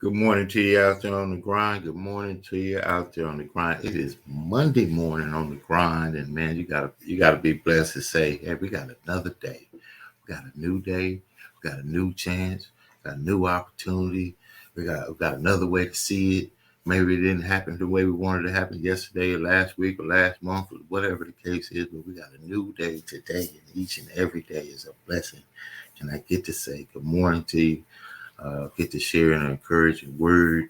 Good morning to you out there on the grind. Good morning to you out there on the grind. It is Monday morning on the grind, and man, you gotta be blessed to say, hey, we got another day. We got a new day. We got a new chance. We got a new opportunity. We got another way to see it. Maybe it didn't happen the way we wanted it to happen yesterday or last week or last month or whatever the case is, but we got a new day today, and each and every day is a blessing. And I get to say good morning to you. Get to share an encouraging word,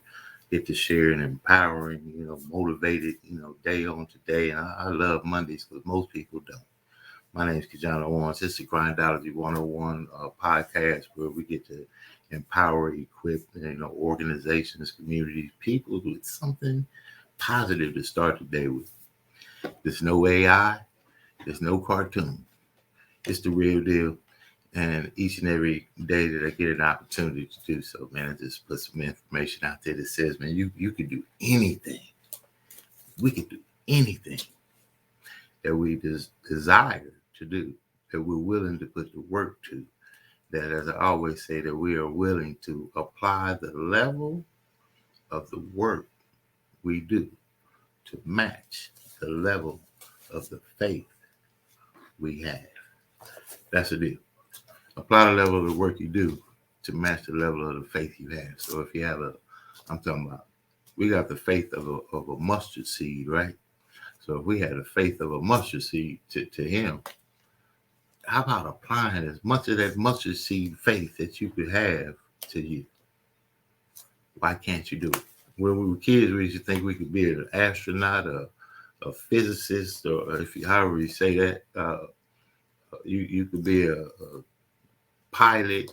get to share an empowering, motivated, day on today. And I love Mondays because most people don't. My name is KeJohnna Owens. This is the Grindology101 Podcast where we get to empower, equip, organizations, communities, people with something positive to start the day with. There's no AI. There's no cartoon. It's the real deal. And each and every day that I get an opportunity to do so, man, I just put some information out there that says, man, you can do anything. We can do anything that we desire to do, that we're willing to put the work to, that, as I always say, that we are willing to apply the level of the work we do to match the level of the faith we have. That's the deal. Apply the level of the work you do to match the level of the faith you have. So if you have we got the faith of a mustard seed, right? So if we had the faith of a mustard seed to him, how about applying as much of that mustard seed faith that you could have to you? Why can't you do it? When we were kids, we used to think we could be an astronaut, a physicist, or however you say that, you could be a pilot,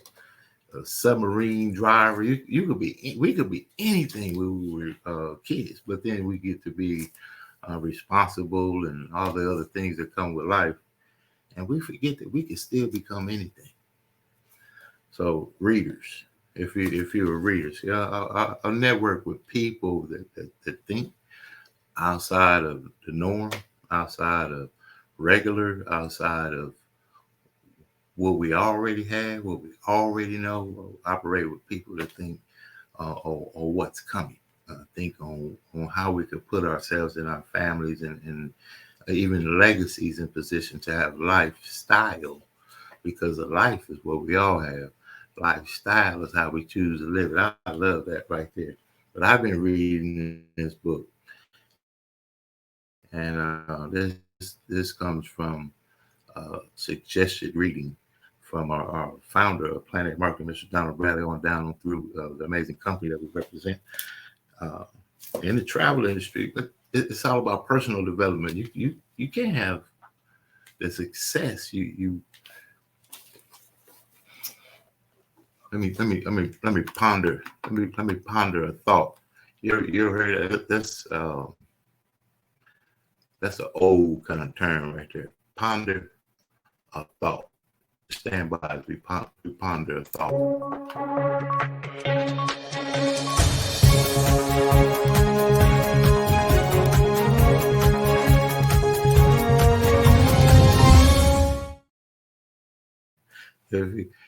a submarine driver. We could be anything when we were kids, but then we get to be responsible and all the other things that come with life, and we forget that we can still become anything. So readers, if you're readers, I'll network with people that think outside of the norm, outside of regular, outside of what we already have, what we already know. We'll operate with people that think or what's coming. Think on how we could put ourselves and our families and even legacies in position to have lifestyle, because a life is what we all have. Lifestyle is how we choose to live it. I love that right there. But I've been reading this book, and this comes from suggested reading from our founder of Planet Marketing, Mr. Donald Bradley, on down through the amazing company that we represent in the travel industry. But it's all about personal development. You can't have the success you. Let me ponder. Let me ponder a thought. You ever heard that? That's an old kind of term right there. Ponder a thought. Stand by as we ponder a thought.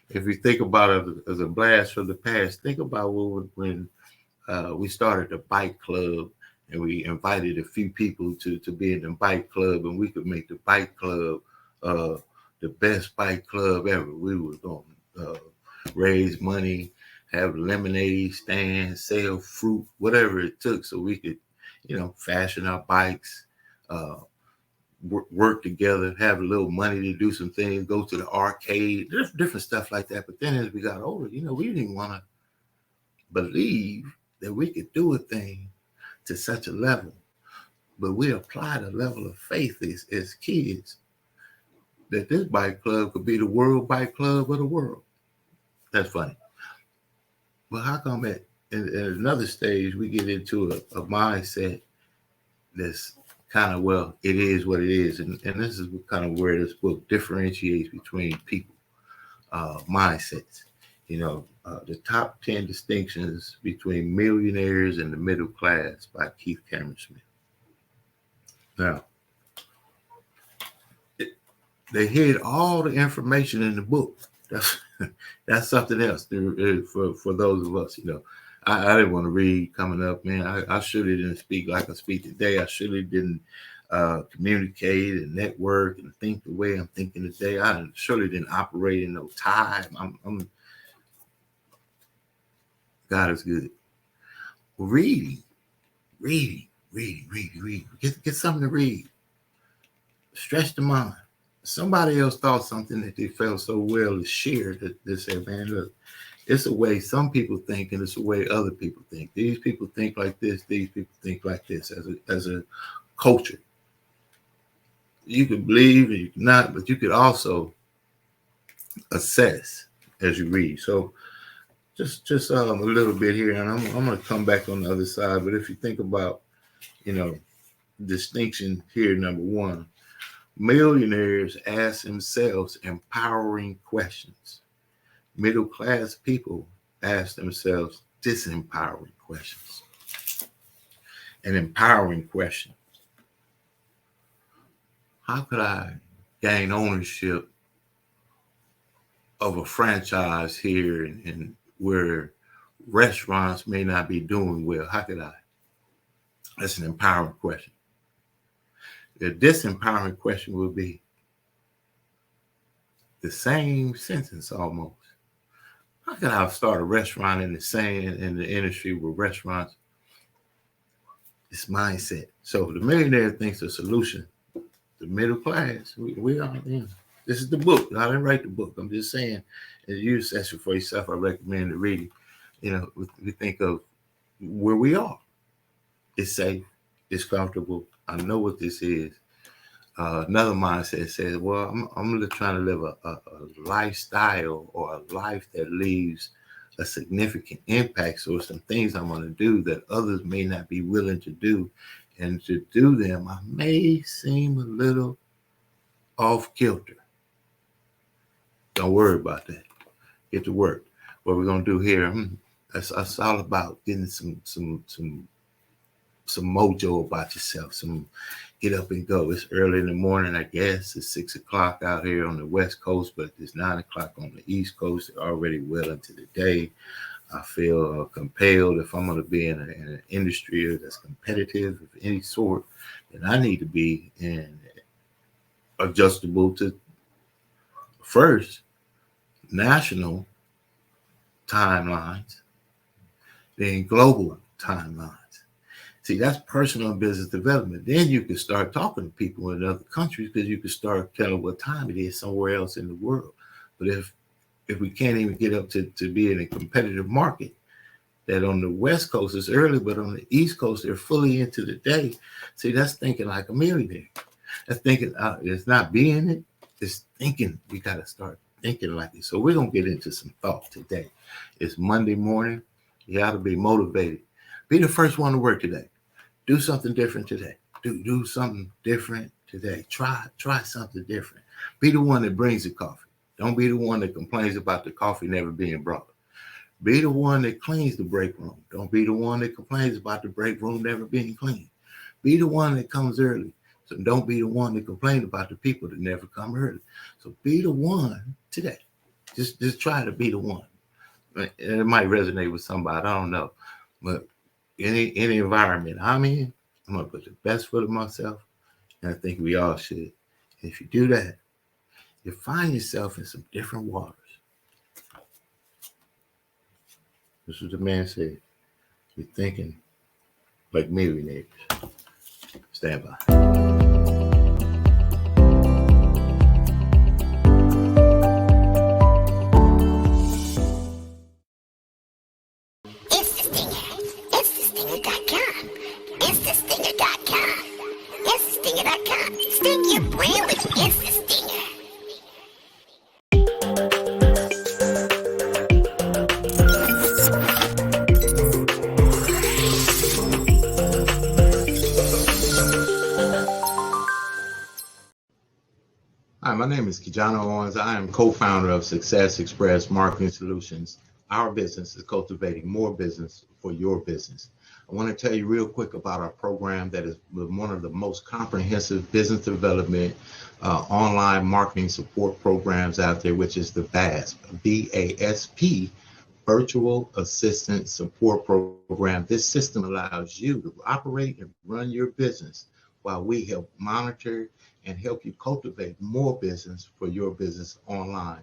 If you think about it as a blast from the past, think about when we started the bike club and we invited a few people to be in the bike club, and we could make the bike club the best bike club ever. We were going to raise money, have lemonade stands, sell fruit, whatever it took, so we could, fashion our bikes, work together, have a little money to do some things, go to the arcade, different stuff like that. But then as we got older, we didn't want to believe that we could do a thing to such a level. But we applied a level of faith as kids that this bike club could be the world bike club of the world. That's funny. But how come at another stage we get into a mindset that's kind of, it is what it is. And this is kind of where this book differentiates between people, mindsets. The top 10 distinctions between millionaires and the middle class by Keith Cameron Smith. Now, they hid all the information in the book. That's something else for those of us, I didn't want to read coming up, man. I surely didn't speak like I speak today. I surely didn't communicate and network and think the way I'm thinking today. I surely didn't operate in no time. God is good. Reading. Get something to read. Stretch the mind. Somebody else thought something that they felt so well to share that they said, man, look, it's a way some people think and it's a way other people think. These people think like this. These people think like this as a culture. You could believe and you can not, but you could also assess as you read. So just a little bit here, and I'm going to come back on the other side. But if you think about, distinction here, number one, millionaires ask themselves empowering questions. Middle class people ask themselves disempowering questions. An empowering question: how could I gain ownership of a franchise here and where restaurants may not be doing well? How could I? That's an empowering question. The disempowering question will be the same sentence almost. How could I start a restaurant in the industry with restaurants? It's mindset. So the millionaire thinks the solution. The middle class, we are in. This is the book. I didn't write the book. I'm just saying, as you assess it for yourself, I recommend the reading. We think of where we are. It's safe. It's comfortable. I know what this is. Another mindset says, well, I'm trying to live a lifestyle or a life that leaves a significant impact. So some things I'm going to do that others may not be willing to do. And to do them, I may seem a little off kilter. Don't worry about that. Get to work. What we're going to do here, that's all about getting some mojo about yourself. Some get up and go. It's early in the morning, I guess. It's 6 o'clock out here on the West Coast, but it's 9 o'clock on the East Coast. They're already well into the day. I feel compelled, if I'm going to be in an industry that's competitive of any sort, then I need to be adjustable to first national timelines, then global timelines. See, that's personal business development. Then you can start talking to people in other countries because you can start telling what time it is somewhere else in the world. But if we can't even get up to be in a competitive market, that on the West Coast is early, but on the East Coast, they're fully into the day. See, that's thinking like a millionaire. That's thinking, it's not being it, it's thinking. We got to start thinking like it. So we're going to get into some thought today. It's Monday morning. You got to be motivated. Be the first one to work today. Do something different today. Do something different today. Try something different. Be the one that brings the coffee. Don't be the one that complains about the coffee never being brought. Be the one that cleans the break room. Don't be the one that complains about the break room never being cleaned. Be the one that comes early. So don't be the one that complains about the people that never come early. So be the one today. Just try to be the one. It might resonate with somebody. I don't know. But any environment I'm in, I'm going to put the best foot of myself. And I think we all should. And if you do that, you find yourself in some different waters. This is what the man said. You're thinking like millionaires. Stand by. It's the Stinger. It's the Stinger.com. It's the Stinger.com. It's the Stinger.com. Sting your brain with It's the Stinger. Hi, my name is KeJohnna Owens. I am co-founder of Success Express Marketing Solutions. Our business is cultivating more business for your business. I want to tell you real quick about our program that is one of the most comprehensive business development online marketing support programs out there, which is the VASP, VASP virtual assistant support program. This system allows you to operate and run your business while we help monitor and help you cultivate more business for your business online.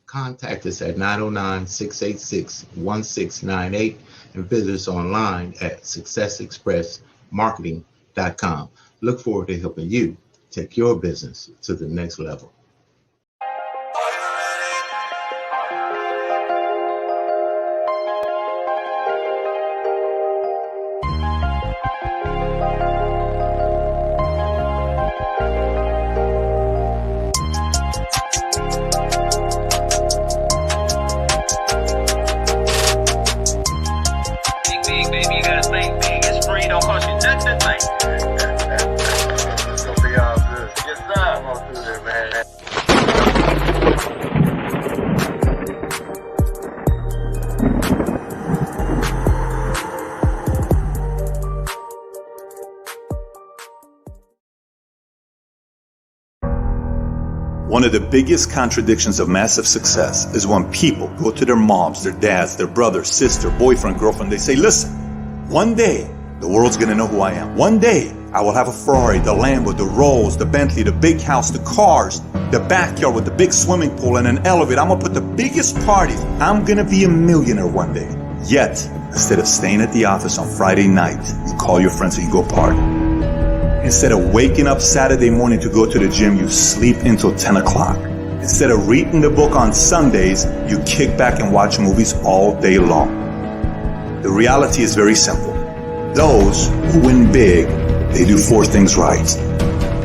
Contact us at 909-686-1698 and visit us online at successexpressmarketing.com. Look forward to helping you take your business to the next level. One of the biggest contradictions of massive success is when people go to their moms, their dads, their brother, sister, boyfriend, girlfriend. They say, listen, one day the world's going to know who I am. One day I will have a Ferrari, the Lambo, the Rolls, the Bentley, the big house, the cars, the backyard with the big swimming pool and an elevator. I'm going to put the biggest parties. I'm going to be a millionaire one day. Yet, instead of staying at the office on Friday night, you call your friends and you go party. Instead of waking up Saturday morning to go to the gym, you sleep until 10 o'clock. Instead of reading the book on Sundays, you kick back and watch movies all day long. The reality is very simple. Those who win big, they do four things right.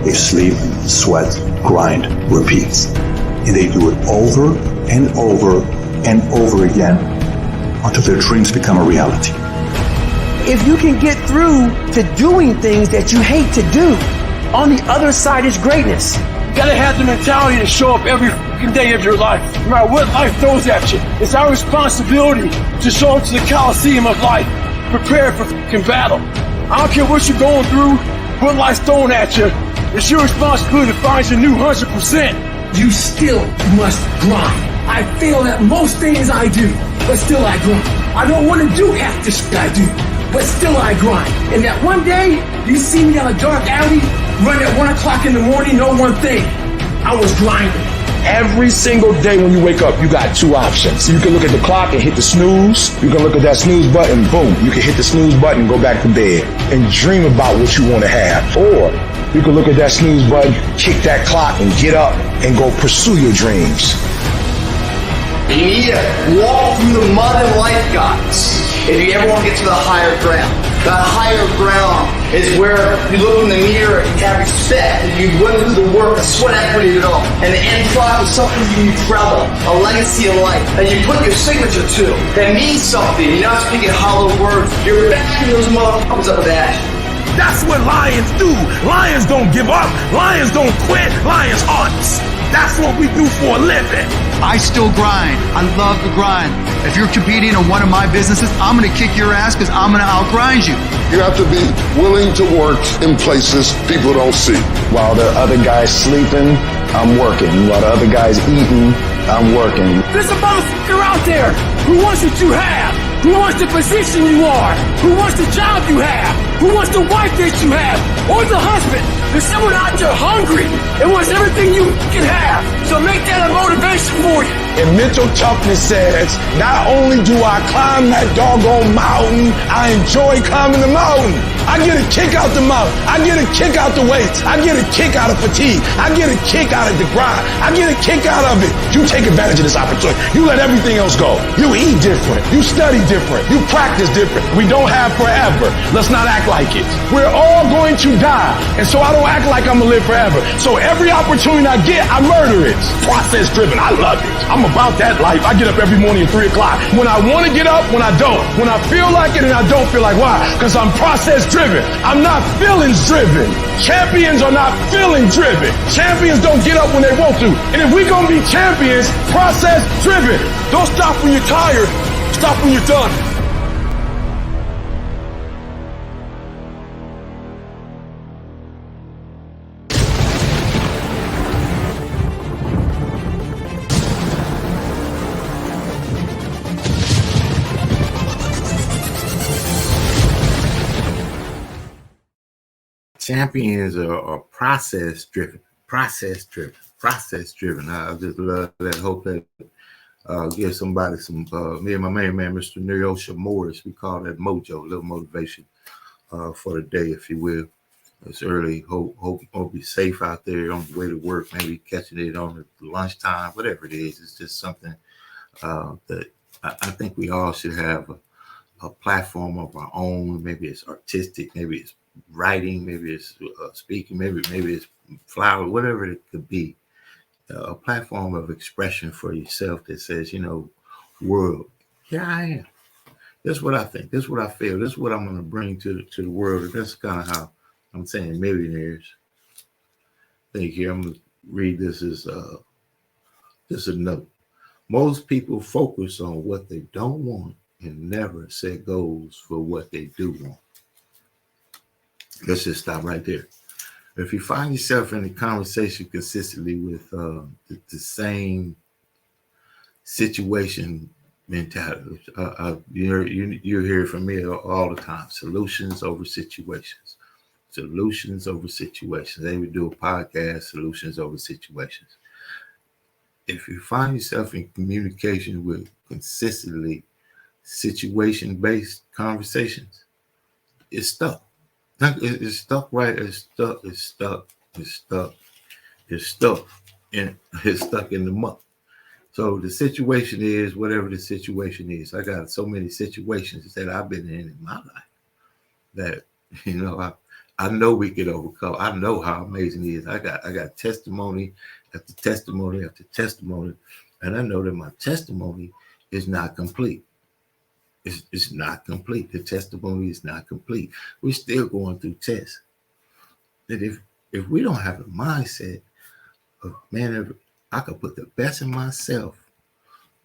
They sleep, sweat, grind, repeat. And they do it over and over and over again until their dreams become a reality. If you can get through to doing things that you hate to do, on the other side is greatness. You gotta have the mentality to show up every fucking day of your life, no matter what life throws at you. It's our responsibility to show up to the Coliseum of life, prepared for fucking battle. I don't care what you're going through, what life's throwing at you. It's your responsibility to find your new 100%. You still must grind. I fail at most things I do, but still I grind. I don't want to do half the shit I do, but still I grind. And that one day, you see me on a dark alley, run at 1 o'clock in the morning, know one thing, I was grinding. Every single day when you wake up, you got two options. You can look at the clock and hit the snooze. You can look at that snooze button, boom. You can hit the snooze button and go back to bed and dream about what you want to have. Or you can look at that snooze button, kick that clock and get up and go pursue your dreams. You need to walk through the mud of life, guys, if you ever want to get to the higher ground. That higher ground is where you look in the mirror and have respect, and you went through the work, the sweat equity of it all. And the end product is something you travel, a legacy of life, that you put your signature to, that means something. You're not speaking hollow words. You're backing those motherfuckers up with action. That's what lions do. Lions don't give up. Lions don't quit. Lions hunt. That's what we do for a living. I still grind. I love the grind. If you're competing in one of my businesses, I'm going to kick your ass because I'm going to outgrind you. You have to be willing to work in places people don't see. While the other guy's sleeping, I'm working. While the other guy's eating, I'm working. There's a motherfucker out there who wants what you have, who wants the position you are, who wants the job you have, who wants the wife that you have, or the husband. There's someone out there hungry and wants everything you can have. So make that a motivation for you. And mental toughness says, not only do I climb that doggone mountain, I enjoy climbing the mountain. I get a kick out the mountain. I get a kick out the weights. I get a kick out of fatigue. I get a kick out of the grind. I get a kick out of it. You take advantage of this opportunity. You let everything else go. You eat different. You study different. You practice different. We don't have forever. Let's not act like it. We're all going to die. And so I don't act like I'm going to live forever. So every opportunity I get, I murder it. Process driven. I love it. I'm about that life. I get up every morning at 3 o'clock. When I want to get up, when I don't. When I feel like it and I don't feel like. Why? Because I'm process driven. I'm not feelings driven. Champions are not feeling driven. Champions don't get up when they want to. And if we're going to be champions, process driven. Don't stop when you're tired. Stop when you're done. Champions are process driven. I just love that. Hope that give somebody some. Me and my main man, Mr. Neosha Morris, we call that mojo, a little motivation for the day, if you will. It's early. Hope be safe out there on the way to work. Maybe catching it on the lunchtime, whatever it is. It's just something that I think we all should have a platform of our own. Maybe it's artistic. Maybe it's writing. Maybe it's speaking. Maybe it's flower. Whatever it could be. A platform of expression for yourself that says, world, here I am. That's what I think. That's what I feel. That's what I'm going to bring to the world. And that's kind of how I'm saying millionaires. Think here. I'm going to read this as just a note. Most people focus on what they don't want and never set goals for what they do want. Let's just stop right there. If you find yourself in a conversation consistently with the same situation mentality, you hear from me all the time. Solutions over situations. Solutions over situations. They would do a podcast, solutions over situations. If you find yourself in communication with consistently situation-based conversations, it's stuck. It's stuck, right? It's stuck in the muck. So the situation is whatever the situation is. I got so many situations that I've been in my life that, I know we could overcome. I know how amazing it is. I got testimony after testimony after testimony. And I know that my testimony is not complete. It's not complete. The testimony is not complete. We're still going through tests. That if we don't have a mindset of, man, I could put the best in myself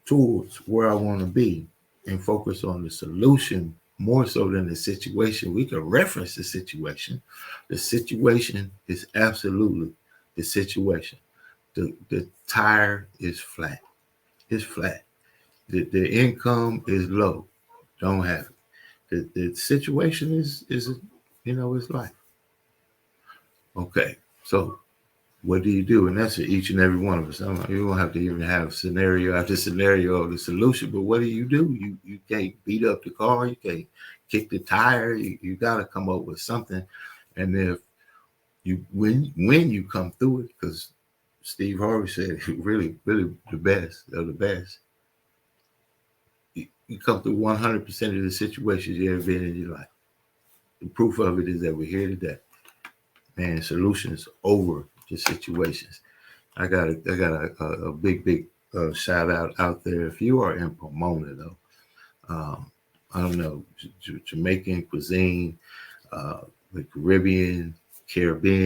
towards where I want to be and focus on the solution more so than the situation. We can reference the situation. The situation is absolutely the situation. The tire is flat. It's flat. The income is low. Don't have it. The situation is it's life. Okay, so what do you do? And that's for each and every one of us. You don't have to even have scenario after scenario of the solution, but what do? You can't beat up the car. You can't kick the tire. You got to come up with something. And if when you come through it, because Steve Harvey said really, really the best of the best. You come through 100% of the situations you ever been in your life. The proof of it is that we're here today. Man, solutions over just situations. I got a big shout out there. If you are in Pomona though, I don't know, Jamaican cuisine, the Caribbean,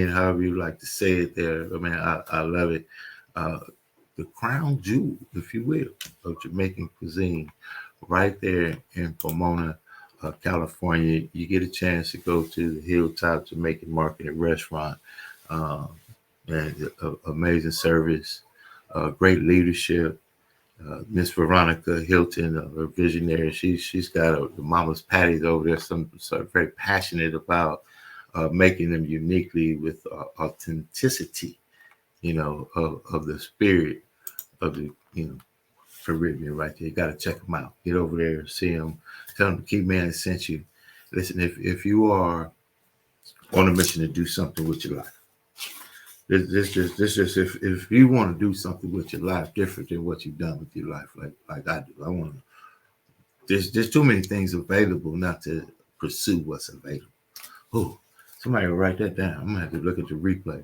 however you like to say it there. I mean, I love it. The crown jewel, if you will, of Jamaican cuisine. Right there in Pomona, California, you get a chance to go to the Hilltop Jamaican Market and Restaurant. And amazing service, great leadership. Miss Veronica Hilton, a visionary, she's got the mama's patties over there. Some very passionate about making them uniquely with authenticity, of the spirit of the Caribbean right there. You got to check them out. Get over there, see them. Tell them the KeMan sent you. Listen, if you are on a mission to do something with your life, if you want to do something with your life different than what you've done with your life, like I do, I want to. There's too many things available not to pursue what's available. Oh, somebody will write that down. I'm gonna have to look at the replay.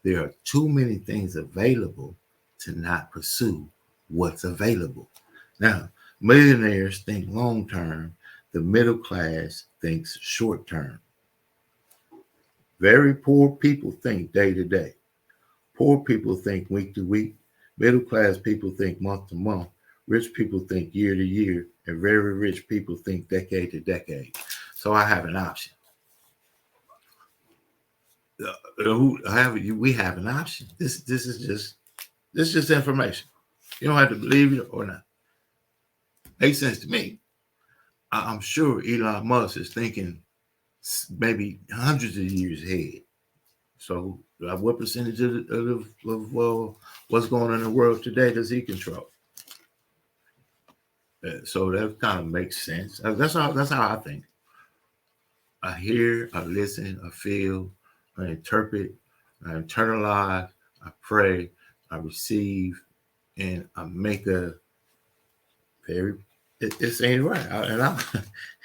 There are too many things available to not pursue what's available. Now, millionaires think long term. The middle class thinks short term. Very poor people think day to day. Poor people think week to week. Middle class people think month to month. Rich people think year to year. And very rich people think decade to decade. So I have an option. We have an option. This is just information. You don't have to believe it or not. Makes sense to me. I'm sure Elon Musk is thinking maybe hundreds of years ahead. So what percentage of what's going on in the world today does he control? So that kind of makes sense. That's how I think. I hear, I listen, I feel, I interpret, I internalize, I pray, I receive, and I make a very, it's ain't right.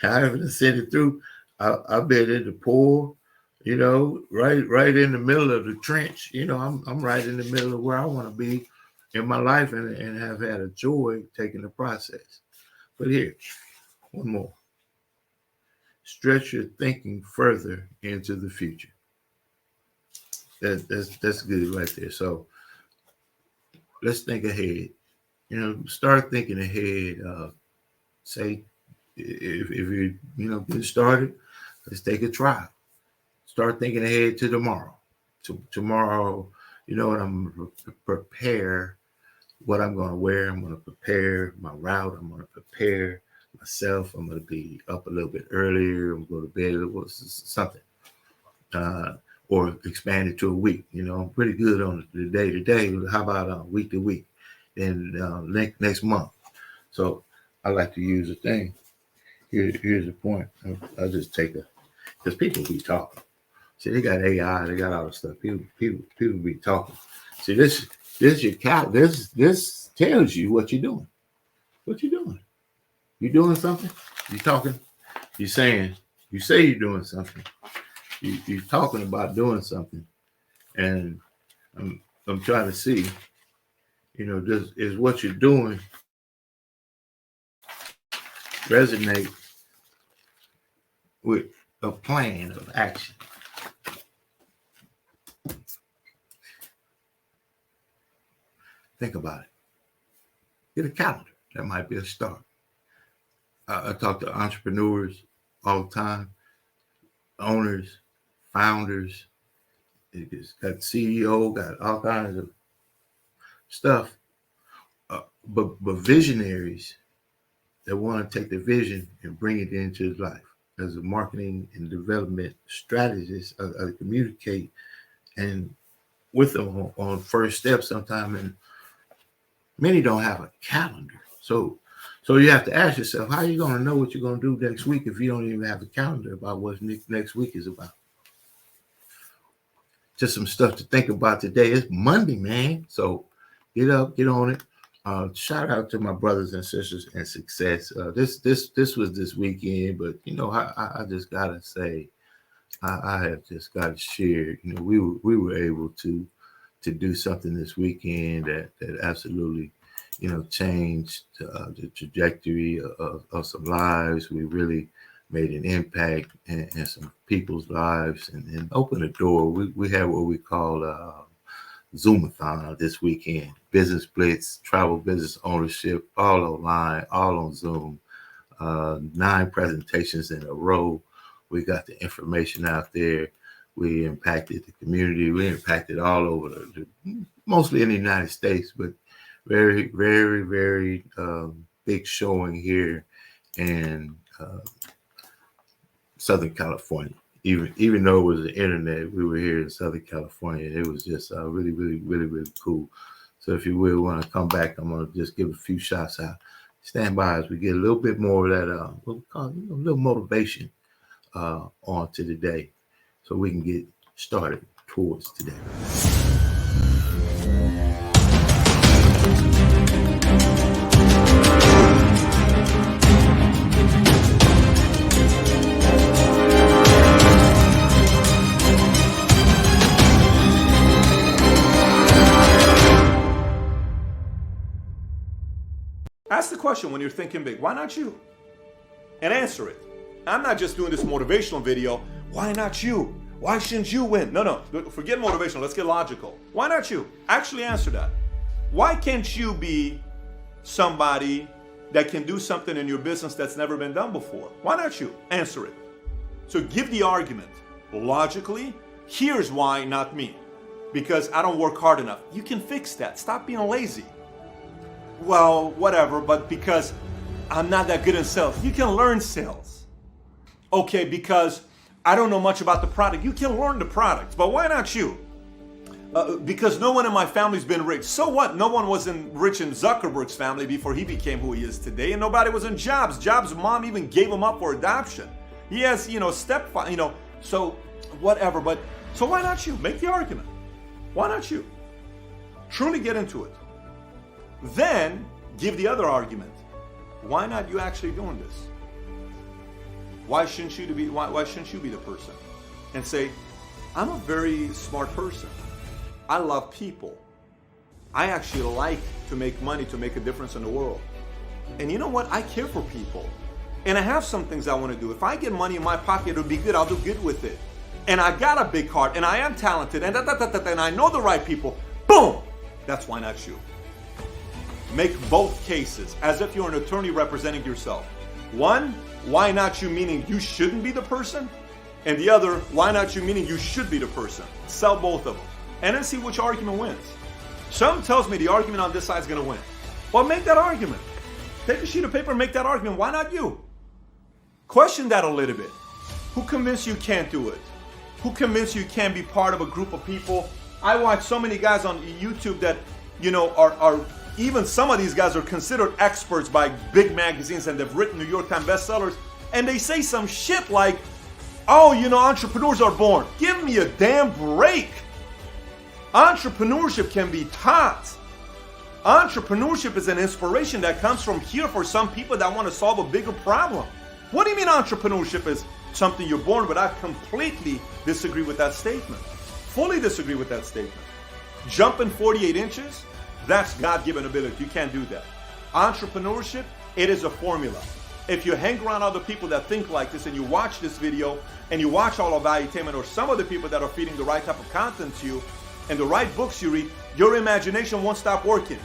However to send it through, I've been in the poor, right in the middle of the trench. I'm right in the middle of where I want to be in my life and have had a joy taking the process. But here, one more. Stretch your thinking further into the future. That's good right there. So let's think ahead. Start thinking ahead. Say if you're getting started, let's take a trial. Start thinking ahead to tomorrow. Tomorrow, I'm going to prepare what I'm going to wear. I'm going to prepare my route. I'm going to prepare myself. I'm going to be up a little bit earlier. I'm going to go to bed a little, something. Or expand it to a week. I'm pretty good on the day to day. How about week to week? And next month. So I like to use a thing. Here's the point. I'll just take because people be talking. See, they got AI, they got all the stuff. People be talking. See, this tells you what you're doing. What you doing? You doing something? You talking? You say you're doing something. You're talking about doing something. And I'm trying to see, this is what you're doing resonate with a plan of action. Think about it. Get a calendar. That might be a start. I talk to entrepreneurs all the time, owners, founders. It's got CEO, got all kinds of stuff. But visionaries that want to take the vision and bring it into life. As a marketing and development strategist, I communicate and with them on first steps sometime, and many don't have a calendar. So you have to ask yourself, how are you going to know what you're going to do next week if you don't even have a calendar about what next week is about? Just some stuff to think about today. It's Monday, man. So get up, get on it. Shout out to my brothers and sisters in success. This was this weekend, but I just gotta say, I have just got to share. We were able to do something this weekend that absolutely, changed the trajectory of some lives. We really made an impact in some people's lives and opened a door. We had what we call Zoomathon this weekend. Business Blitz, travel business ownership, all online, all on Zoom. 9 presentations in a row. We got the information out there. We impacted the community. We impacted all over, mostly in the United States, but very, very, very big showing here in Southern California. Even though it was the internet, we were here in Southern California. It was just really, really, really, really cool. So if you will want to come back, I'm going to just give a few shots out. Stand by as we get a little bit more of that, what we call a little motivation on to the day so we can get started towards today. Ask the question when you're thinking big, why not you? And answer it. I'm not just doing this motivational video. Why not you? Why shouldn't you win? No, forget motivational. Let's get logical. Why not you? Actually answer that. Why can't you be somebody that can do something in your business that's never been done before? Why not you? Answer it. So give the argument. Logically, here's why not me. Because I don't work hard enough. You can fix that. Stop being lazy. Well, whatever, but because I'm not that good in sales. You can learn sales. Okay, because I don't know much about the product. You can learn the product, but why not you? Because no one in my family's been rich. So what? No one wasn't rich in Zuckerberg's family before he became who he is today, and nobody was in Jobs. Jobs' mom even gave him up for adoption. He has, stepfather, so whatever. But so why not you? Make the argument. Why not you? Truly get into it. Then give the other argument. Why not you actually doing this? Why shouldn't you be the person? And say, I'm a very smart person. I love people. I actually like to make money to make a difference in the world. And you know what? I care for people. And I have some things I want to do. If I get money in my pocket, it'll be good. I'll do good with it. And I got a big heart, and I am talented, and and I know the right people. Boom! That's why not you. Make both cases as if you're an attorney representing yourself. One, why not you, meaning you shouldn't be the person? And the other, why not you, meaning you should be the person. Sell both of them. And then see which argument wins. Something tells me the argument on this side is going to win. Well, make that argument. Take a sheet of paper and make that argument. Why not you? Question that a little bit. Who convinced you can't do it? Who convinced you can't be part of a group of people? I watch so many guys on YouTube that, are even some of these guys are considered experts by big magazines, and they've written New York Times bestsellers, and they say some shit like, oh, entrepreneurs are born. Give me a damn break. Entrepreneurship can be taught. Entrepreneurship is an inspiration that comes from here for some people that want to solve a bigger problem. What do you mean entrepreneurship is something you're born with? I completely disagree with that statement. Fully disagree with that statement. Jumping 48 inches, that's God-given ability. You can't do that. Entrepreneurship, it is a formula. If you hang around other people that think like this, and you watch this video, and you watch all of Valuetainment, or some of the people that are feeding the right type of content to you, and the right books you read, your imagination won't stop working.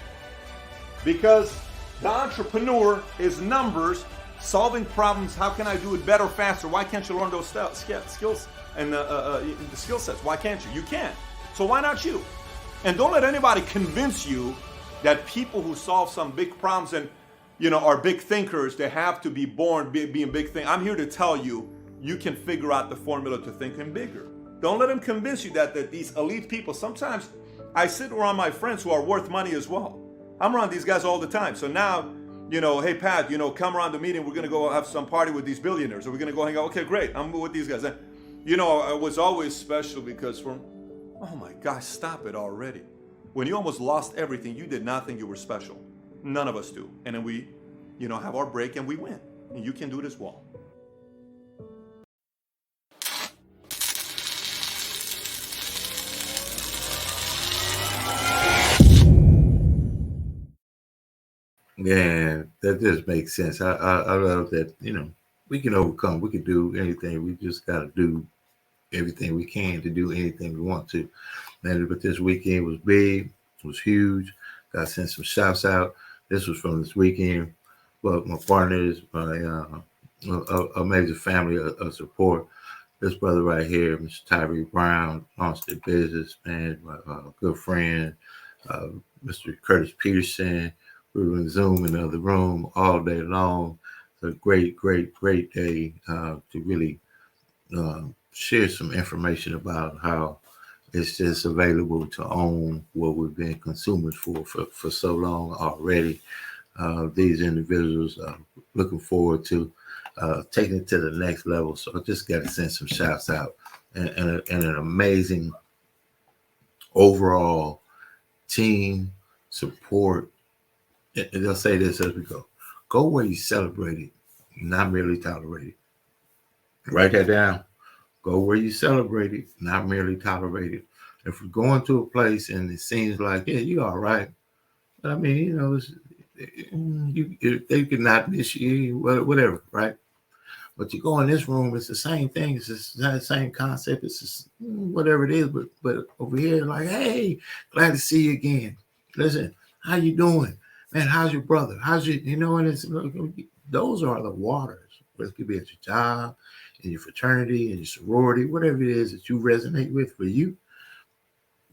Because the entrepreneur is numbers, solving problems. How can I do it better, faster? Why can't you learn those skills and the skill sets? Why can't you? You can. So why not you? And don't let anybody convince you that people who solve some big problems and are big thinkers, they have to be born being big things. I'm here to tell you, you can figure out the formula to thinking bigger. Don't let them convince you that these elite people, sometimes I sit around my friends who are worth money as well. I'm around these guys all the time. So now, hey, Pat, come around the meeting. We're going to go have some party with these billionaires. Or we're going to go hang out. Okay, great. I'm with these guys. And, I was always special because oh my gosh, stop it already. When you almost lost everything, you did not think you were special. None of us do. And then we, have our break and we win. And you can do it as well. Yeah, that just makes sense. I love that, we can overcome. We can do anything. We just got to do everything we can to do anything we want to. But this weekend was big. It was huge. Got to send some shouts out. This was from this weekend. Well, my partners, a major family of support. This brother right here, Mr. Tyree Brown, launched a business, man. My good friend, Mr. Curtis Peterson. We were in Zoom in the other room all day long. It's a great, great, great day to really share some information about how it's just available to own what we've been consumers for so long already. These individuals are looking forward to taking it to the next level. So I just got to send some shouts out and an amazing overall team support. And they'll say this as we go. Go where you celebrate it, not merely tolerate it. Write that down. Go where you celebrate it, not merely tolerate it. If we're going to a place and it seems like, yeah, you're all right. But I mean, they could not miss you, whatever, right? But you go in this room, it's the same thing. It's the same concept. It's just whatever it is. But over here, like, hey, glad to see you again. Listen, how you doing? Man, how's your brother? How's your, and it's, those are the waters. It could be at your job, in your fraternity, in your sorority, whatever it is that you resonate with. For you,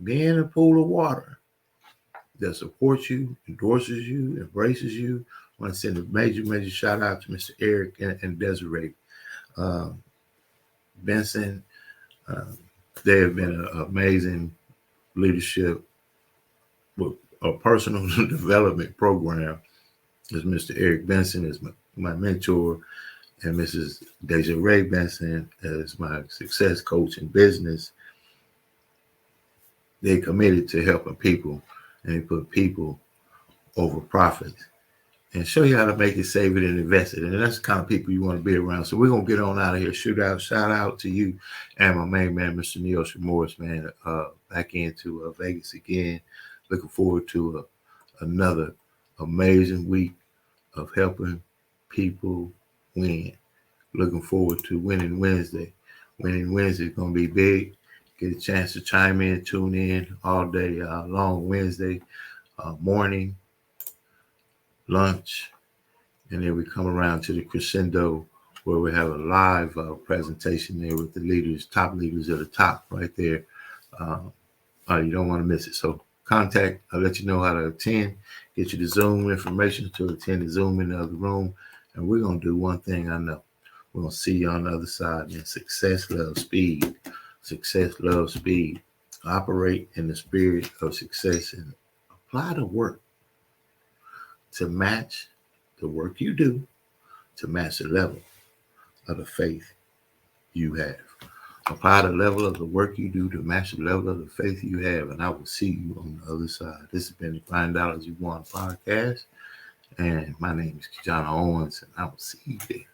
be in a pool of water that supports you, endorses you, embraces you. I want to send a major, major shout out to Mr. Eric and Desiree. Benson. They have been an amazing leadership with a personal development program. As Mr. Eric Benson is my mentor, and Mrs. Desiree Benson is my success coach in business. They committed to helping people, and they put people over profits and show you how to make it, save it, and invest it. And that's the kind of people you want to be around. So we're going to get on out of here. Shout out to you and my main man, Mr. Neil Morris, man, back into Vegas again. Looking forward to another amazing week of helping people win. Looking forward to Winning Wednesday. Winning Wednesday is going to be big. Get a chance to chime in, tune in all day long Wednesday morning, lunch, and then we come around to the crescendo where we have a live presentation there with the leaders, top leaders at the top right there. You don't want to miss it. So contact, I'll let you know how to attend, get you the Zoom information to attend the Zoom in the other room. And we're going to do one thing I know. We're going to see you on the other side. And success loves speed. Success loves speed. Operate in the spirit of success and apply the work to match the work you do, to match the level of the faith you have. Apply the level of the work you do to match the level of the faith you have, and I will see you on the other side. This has been the Grindology101 Podcast, and my name is KeJohnna Owens, and I will see you there.